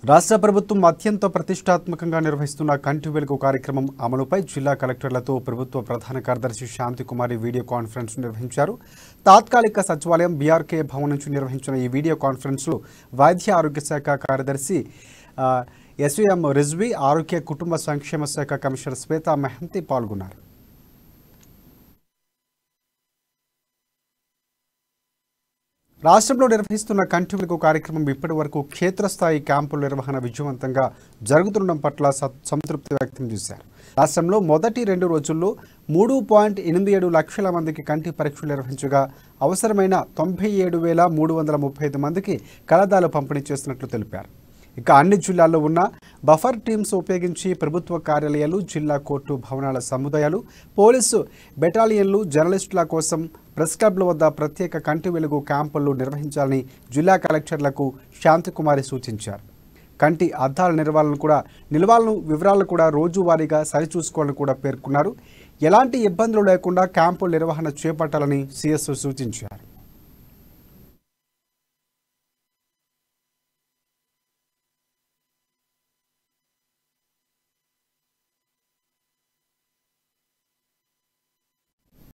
రాష్ట్ర ప్రభుత్వం అత్యంత ప్రతిష్టాత్మకంగా నిర్వహిస్తున్న కంటి వెలుగు కార్యక్రమం అమలుపై జిల్లా కలెక్టర్లతో ప్రభుత్వ ప్రధాన కార్యదర్శి శాంతికుమారి వీడియో కాన్ఫరెన్స్ నిర్వహించారు. తాత్కాలిక సచివాలయం బీఆర్కే భవన్ నుంచి నిర్వహించిన ఈ వీడియో కాన్ఫరెన్స్లో వైద్య ఆరోగ్య శాఖ కార్యదర్శి ఎస్వీఎం రిజ్వీ, ఆరోగ్య కుటుంబ సంక్షేమ శాఖ కమిషనర్ శ్వేతా మెహంతి పాల్గొన్నారు. రాష్ట్రంలో నిర్వహిస్తున్న కంటి వెలుగు కార్యక్రమం ఇప్పటి వరకు క్షేత్రస్థాయి క్యాంపుల నిర్వహణ విజయవంతంగా జరుగుతుండడం పట్ల సంతృప్తి వ్యక్తం చేశారు. రాష్ట్రంలో మొదటి 2 రోజుల్లో 3.87 లక్షల మందికి కంటి పరీక్షలు నిర్వహించగా అవసరమైన 97,335 మందికి కళ్లద్దాలు పంపిణీ చేస్తున్నట్లు తెలిపారు. ఇక అన్ని జిల్లాల్లో ఉన్న బఫర్ టీమ్స్ ఉపయోగించి ప్రభుత్వ కార్యాలయాలు, జిల్లా కోర్టు భవనాల సముదాయాలు, పోలీసు బెటాలియన్లు, జర్నలిస్టుల కోసం ప్రెస్ క్లబ్ల వద్ద ప్రత్యేక కంటి వెలుగు క్యాంపులు నిర్వహించాలని జిల్లా కలెక్టర్లకు శాంతికుమారి సూచించారు. కంటి అద్దాల నిల్వలను వివరాలను కూడా రోజువారీగా సరిచూసుకోవాలని కూడా పేర్కొన్నారు. ఎలాంటి ఇబ్బందులు లేకుండా క్యాంపుల నిర్వహణ చేపట్టాలని సిఎస్ సూచించారు.